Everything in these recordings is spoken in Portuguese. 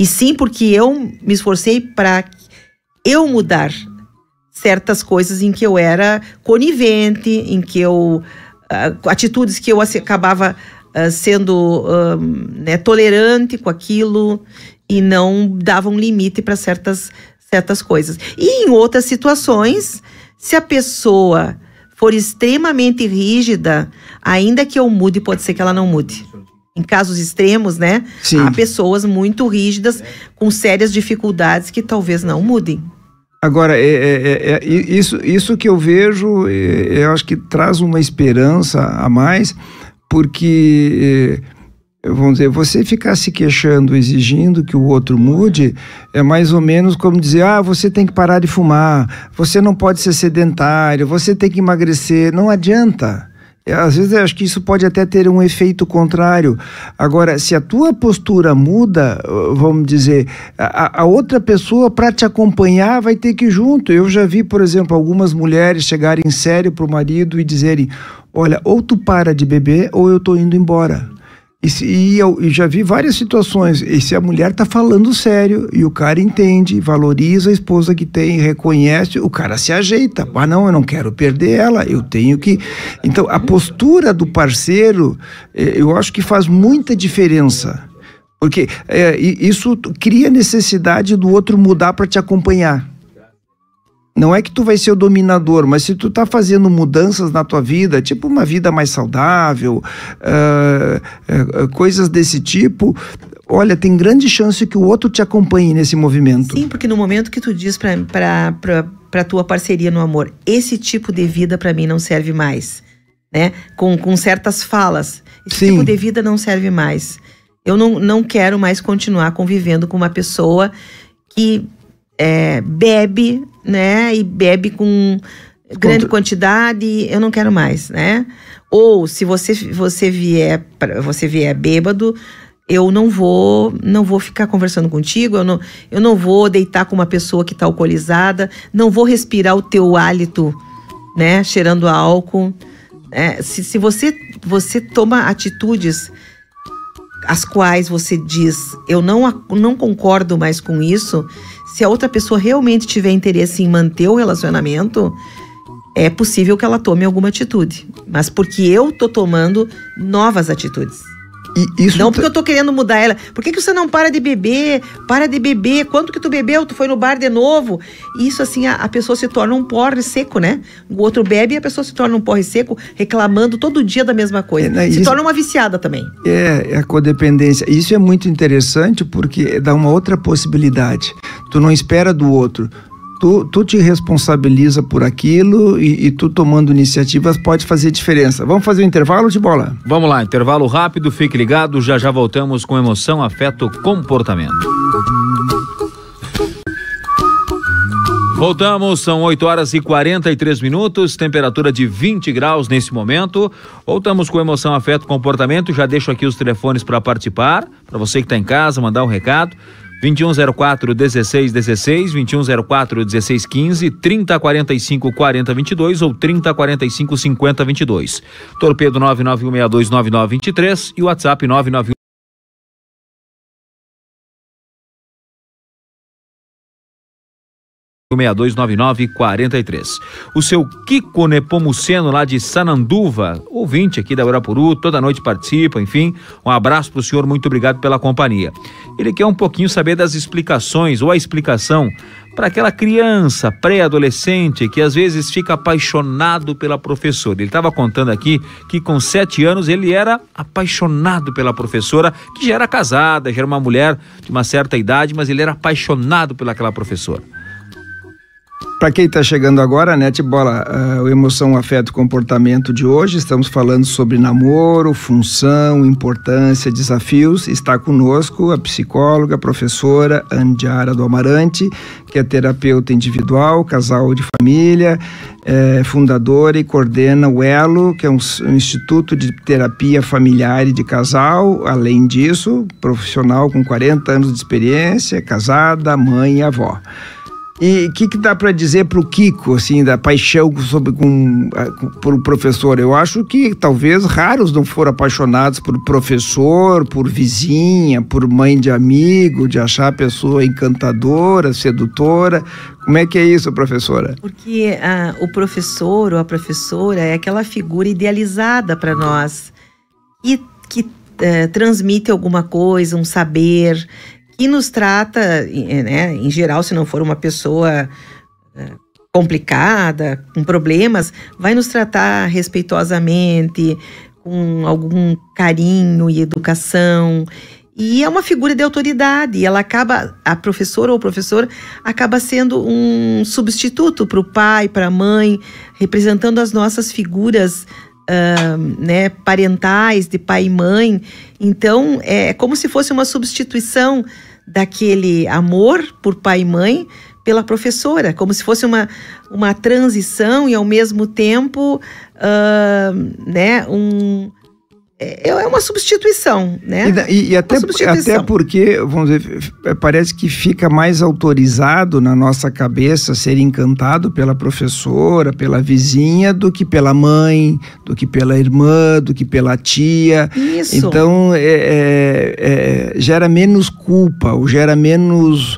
E sim porque eu me esforcei para eu mudar certas coisas em que eu era conivente, em que eu... atitudes que eu acabava sendo tolerante com aquilo e não dava um limite para certas coisas. E em outras situações, se a pessoa for extremamente rígida, ainda que eu mude, pode ser que ela não mude. Em casos extremos, né? Sim. Há pessoas muito rígidas, com sérias dificuldades, que talvez não mudem. Agora, isso que eu vejo, eu acho que traz uma esperança a mais, porque, vamos dizer, você ficar se queixando, exigindo que o outro mude, é mais ou menos como dizer, você tem que parar de fumar, você não pode ser sedentário, você tem que emagrecer, não adianta. Às vezes eu acho que isso pode até ter um efeito contrário. Agora, se a tua postura muda, vamos dizer, a outra pessoa para te acompanhar vai ter que ir junto. Eu já vi, por exemplo, algumas mulheres chegarem sério para o marido e dizerem, olha, ou tu para de beber ou eu tô indo embora. E eu já vi várias situações, e se a mulher tá falando sério, e o cara entende, valoriza a esposa que tem, reconhece, o cara se ajeita. Não, eu não quero perder ela, eu tenho que... Então, a postura do parceiro, eu acho que faz muita diferença, porque isso cria necessidade do outro mudar para te acompanhar. Não é que tu vai ser o dominador, mas se tu tá fazendo mudanças na tua vida, tipo uma vida mais saudável, coisas desse tipo, olha, tem grande chance que o outro te acompanhe nesse movimento. Sim, porque no momento que tu diz pra tua parceria no amor, esse tipo de vida pra mim não serve mais, né? Com certas falas, esse tipo de vida não serve mais. Eu não quero mais continuar convivendo com uma pessoa que bebe, né? E bebe com grande quantidade, eu não quero mais, né? Ou se você vier bêbado, eu não vou ficar conversando contigo, eu não vou deitar com uma pessoa que está alcoolizada, não vou respirar o teu hálito, né? Cheirando a álcool. Se você toma atitudes as quais você diz, eu não concordo mais com isso, se a outra pessoa realmente tiver interesse em manter o relacionamento, é possível que ela tome alguma atitude. Mas porque eu tô tomando novas atitudes. Não porque eu tô querendo mudar ela. Por que você não para de beber? Para de beber. Quanto que tu bebeu? Tu foi no bar de novo? Isso assim, a pessoa se torna um porre seco, né? O outro bebe e a pessoa se torna um porre seco, reclamando todo dia da mesma coisa. Se torna uma viciada também. É a codependência. Isso é muito interessante porque dá uma outra possibilidade. Tu não espera do outro. Tu te responsabiliza por aquilo e tu tomando iniciativas pode fazer diferença. Vamos fazer um intervalo, de bola? Vamos lá, intervalo rápido, fique ligado, já voltamos com emoção, afeto, comportamento. Voltamos, são 8h43, temperatura de 20 graus nesse momento. Voltamos com emoção, afeto, comportamento. Já deixo aqui os telefones para participar, para você que está em casa, mandar um recado. 2104-1616, 2104-1615, 3045-4022 ou 3045-5022. Torpedo 991629923 e o WhatsApp 991. O seu Kiko Nepomuceno lá de Sananduva, ouvinte aqui da Urapuru, toda noite participa, enfim, um abraço pro senhor, muito obrigado pela companhia. Ele quer um pouquinho saber das explicações ou a explicação para aquela criança pré-adolescente que às vezes fica apaixonado pela professora. Ele estava contando aqui que com 7 anos ele era apaixonado pela professora, que já era casada, já era uma mulher de uma certa idade, mas ele era apaixonado pelaquela professora. Para quem está chegando agora, né, Bola, o Emoção, Afeto e Comportamento de hoje, estamos falando sobre namoro, função, importância, desafios. Está conosco a psicóloga, a professora Andiara do Amarante, que é terapeuta individual, casal de família, fundadora e coordena o ELO, que é um instituto de terapia familiar e de casal. Além disso, profissional com 40 anos de experiência, casada, mãe e avó. E o que dá para dizer pro Kiko, assim, da paixão por professor? Eu acho que talvez raros não foram apaixonados por professor, por vizinha, por mãe de amigo, de achar a pessoa encantadora, sedutora. Como é que é isso, professora? Porque o professor ou a professora é aquela figura idealizada para nós que transmite alguma coisa, um saber, que nos trata, né, em geral, se não for uma pessoa complicada, com problemas, vai nos tratar respeitosamente, com algum carinho e educação. E é uma figura de autoridade. A professora ou o professor acaba sendo um substituto para o pai, para a mãe, representando as nossas figuras né, parentais, de pai e mãe. Então, é como se fosse uma substituição daquele amor por pai e mãe pela professora, como se fosse uma transição e, ao mesmo tempo, né, é uma substituição, né? E até porque, vamos dizer, parece que fica mais autorizado na nossa cabeça ser encantado pela professora, pela vizinha, do que pela mãe, do que pela irmã, do que pela tia. Isso. Então, gera menos culpa, ou gera menos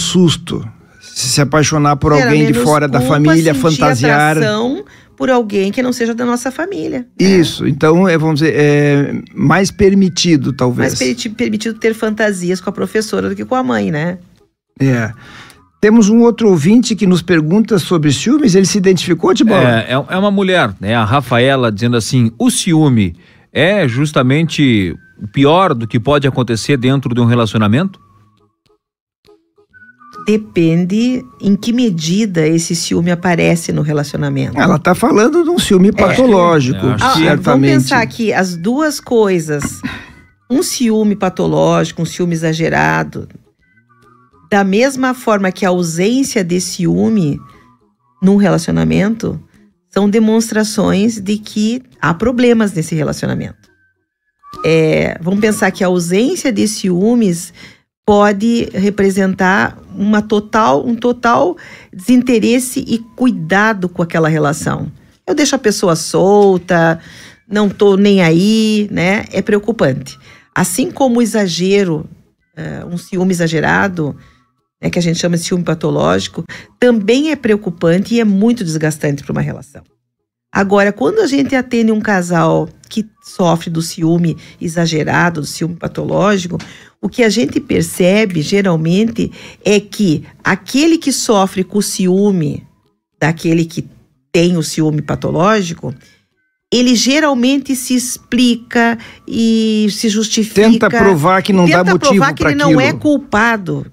susto. Se apaixonar por alguém de fora da família, fantasiar... por alguém que não seja da nossa família. Isso, então, vamos dizer, mais permitido, talvez. Mais permitido ter fantasias com a professora do que com a mãe, né? Temos um outro ouvinte que nos pergunta sobre ciúmes. Ele se identificou, Tibola? É uma mulher, né? A Rafaela, dizendo assim: o ciúme é justamente o pior do que pode acontecer dentro de um relacionamento? Depende em que medida esse ciúme aparece no relacionamento. Ela está falando de um ciúme patológico, certamente. Vamos pensar aqui as duas coisas. Um ciúme patológico, um ciúme exagerado, da mesma forma que a ausência de ciúme num relacionamento, são demonstrações de que há problemas nesse relacionamento. Vamos pensar que a ausência de ciúmes pode representar um total desinteresse e cuidado com aquela relação. Eu deixo a pessoa solta, não tô nem aí, né? É preocupante. Assim como o exagero, um ciúme exagerado, né, que a gente chama de ciúme patológico, também é preocupante e é muito desgastante para uma relação. Agora, quando a gente atende um casal que sofre do ciúme exagerado, do ciúme patológico, o que a gente percebe, geralmente, é que aquele que sofre com o ciúme daquele que tem o ciúme patológico, ele geralmente se explica e se justifica. Tenta provar que não dá motivo para aquilo. Tenta provar que ele não é culpado,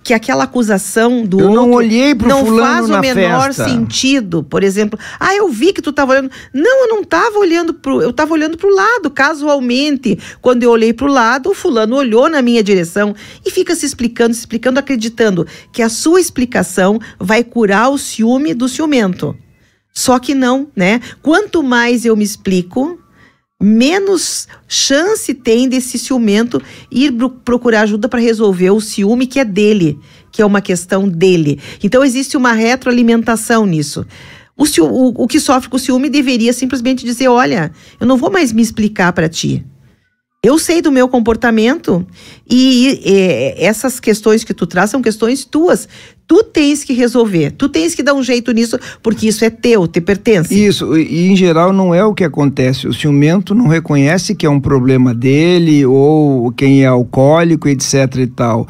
que aquela acusação do outro não olhei pro não fulano faz o menor sentido. Por exemplo, eu vi que tu estava olhando. Não, eu não estava olhando eu estava olhando pro lado. Casualmente, quando eu olhei pro lado, o fulano olhou na minha direção e fica se explicando, acreditando que a sua explicação vai curar o ciúme do ciumento. Só que não, né? Quanto mais eu me explico, menos chance tem desse ciumento ir procurar ajuda para resolver o ciúme que é dele, que é uma questão dele. Então existe uma retroalimentação nisso. O que sofre com o ciúme deveria simplesmente dizer: olha, eu não vou mais me explicar para ti. Eu sei do meu comportamento e essas questões que tu traz são questões tuas. Tu tens que resolver, tu tens que dar um jeito nisso, porque isso é teu, te pertence. Isso, e em geral não é o que acontece. O ciumento não reconhece que é um problema dele, ou quem é alcoólico, etc e tal.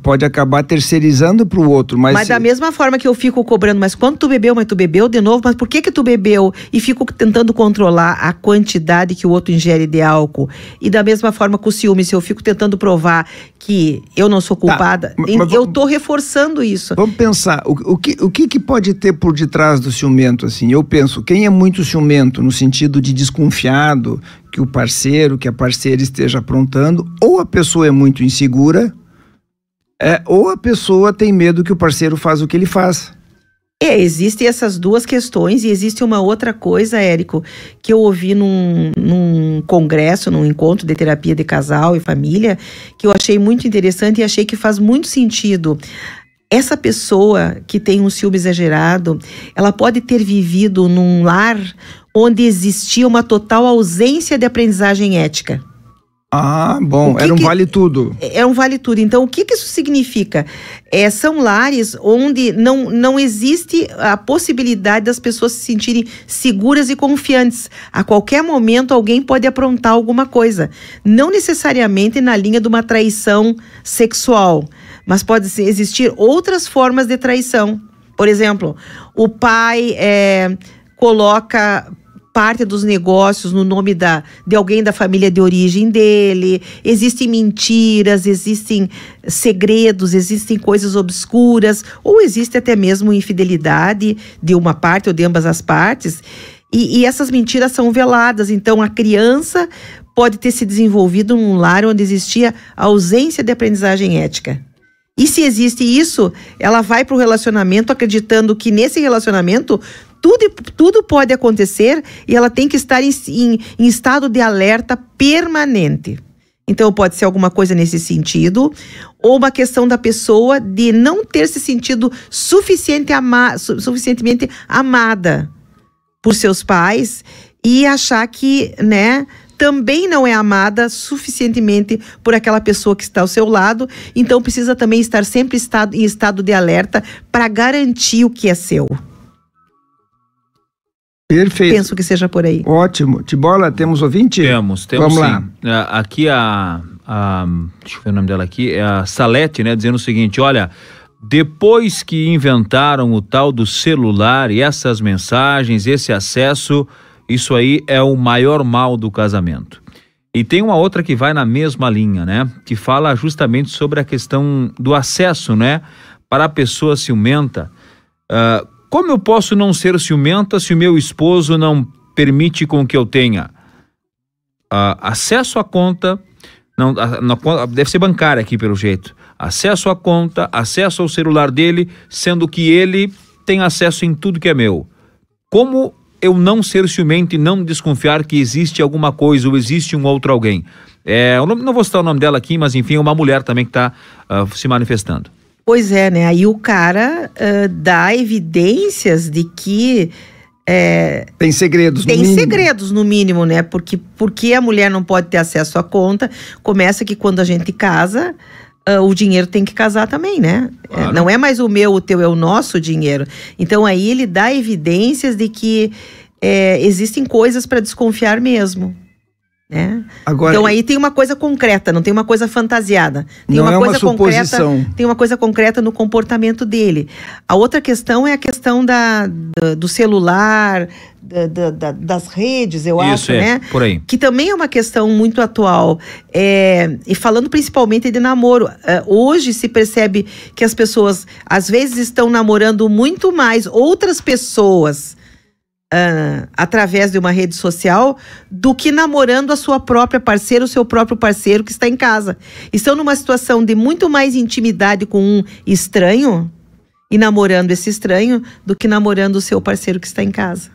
Pode acabar terceirizando para o outro. Mas da mesma forma que eu fico cobrando, mas quando tu bebeu de novo, mas por que tu bebeu? E fico tentando controlar a quantidade que o outro ingere de álcool. E da mesma forma com o ciúme, se eu fico tentando provar que eu não sou culpada, eu tô reforçando isso. Vamos pensar, o que pode ter por detrás do ciumento, assim? Eu penso, quem é muito ciumento no sentido de desconfiado que o parceiro, que a parceira esteja aprontando, ou a pessoa é muito insegura, ou a pessoa tem medo que o parceiro faça o que ele faz. Existem essas duas questões, e existe uma outra coisa, Érico, que eu ouvi num congresso, num encontro de terapia de casal e família, que eu achei muito interessante e achei que faz muito sentido. essa pessoa que tem um ciúme exagerado, ela pode ter vivido num lar onde existia uma total ausência de aprendizagem ética. Ah, bom, era um vale tudo. É um vale tudo. Então, o que isso significa? São lares onde não existe a possibilidade das pessoas se sentirem seguras e confiantes. A qualquer momento, alguém pode aprontar alguma coisa. Não necessariamente na linha de uma traição sexual, mas pode existir outras formas de traição. Por exemplo, o pai coloca parte dos negócios no nome de alguém da família de origem dele. Existem mentiras, existem segredos, existem coisas obscuras, ou existe até mesmo infidelidade de uma parte ou de ambas as partes, e essas mentiras são veladas. Então a criança pode ter se desenvolvido num lar onde existia ausência de aprendizagem ética. E se existe isso, ela vai para o relacionamento acreditando que nesse relacionamento tudo pode acontecer, e ela tem que estar em estado de alerta permanente. Então pode ser alguma coisa nesse sentido, ou uma questão da pessoa de não ter se sentido suficientemente amada por seus pais, e achar que, né, também não é amada suficientemente por aquela pessoa que está ao seu lado. Então precisa também estar sempre em estado de alerta para garantir o que é seu. Perfeito. Penso que seja por aí. Ótimo. Tibola, temos ouvinte? Temos Vamos sim. lá. Aqui deixa eu ver o nome dela aqui, é a Salete, né, dizendo o seguinte: olha, depois que inventaram o tal do celular e essas mensagens, esse acesso, isso aí é o maior mal do casamento. E tem uma outra que vai na mesma linha, né, que fala justamente sobre a questão do acesso, né, para a pessoa ciumenta. Como eu posso não ser ciumenta se o meu esposo não permite com que eu tenha acesso à conta, deve ser bancária aqui pelo jeito, acesso à conta, acesso ao celular dele, sendo que ele tem acesso em tudo que é meu? Como eu não ser ciumento e não desconfiar que existe alguma coisa ou existe um outro alguém? Eu não vou citar o nome dela aqui, mas enfim, é uma mulher também que está se manifestando. Pois é, né? Aí o cara dá evidências de que tem segredos, no mínimo, né? Porque a mulher não pode ter acesso à conta. Começa que quando a gente casa, o dinheiro tem que casar também, né? Claro. Não é mais o meu, o teu, é o nosso dinheiro. Então aí ele dá evidências de que existem coisas para desconfiar mesmo. Né? Agora, então aí tem uma coisa concreta, não tem uma coisa fantasiada. Tem não uma coisa uma suposição. Concreta, tem uma coisa concreta no comportamento dele. A outra questão é a questão do celular, das redes, eu acho, né? Por aí. Que também é uma questão muito atual. E falando principalmente de namoro. Hoje se percebe que as pessoas às vezes estão namorando muito mais outras pessoas através de uma rede social do que namorando a sua própria parceira, o seu próprio parceiro que está em casa. Estão numa situação de muito mais intimidade com um estranho e namorando esse estranho do que namorando o seu parceiro que está em casa.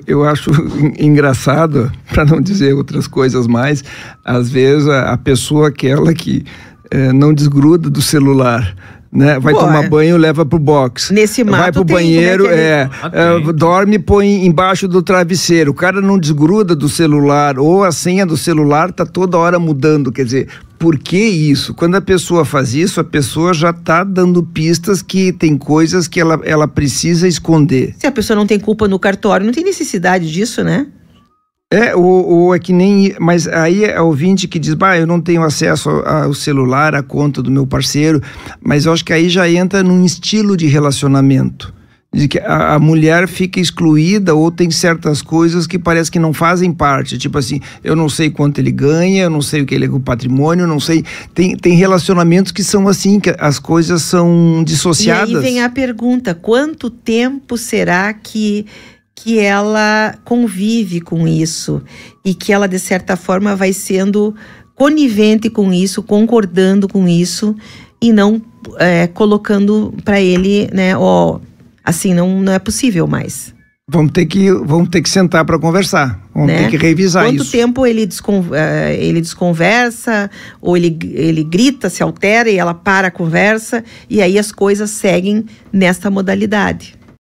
Eu acho engraçado, para não dizer outras coisas mais, às vezes a pessoa aquela que não desgruda do celular, né? Vai tomar banho, leva pro box. Nesse mato vai pro banheiro, dorme, põe embaixo do travesseiro. O cara não desgruda do celular, ou a senha do celular tá toda hora mudando. Quer dizer, por que isso? Quando a pessoa faz isso, a pessoa já tá dando pistas que tem coisas que ela precisa esconder. Se a pessoa não tem culpa no cartório, não tem necessidade disso, né? Ou é que nem... Mas aí é ouvinte que diz, eu não tenho acesso ao celular, à conta do meu parceiro, mas eu acho que aí já entra num estilo de relacionamento, de que a mulher fica excluída, ou tem certas coisas que parece que não fazem parte, tipo assim, eu não sei quanto ele ganha, eu não sei o que ele é com o patrimônio, eu não sei... Tem relacionamentos que são assim, que as coisas são dissociadas. E aí vem a pergunta, quanto tempo será que ela convive com isso e que ela, de certa forma, vai sendo conivente com isso, concordando com isso e não colocando para ele, né, assim, não é possível mais. Vamos ter que sentar para conversar, vamos ter que revisar Quanto isso. Quanto tempo ele desconversa, ou ele grita, se altera e ela para a conversa, e aí as coisas seguem nesta modalidade.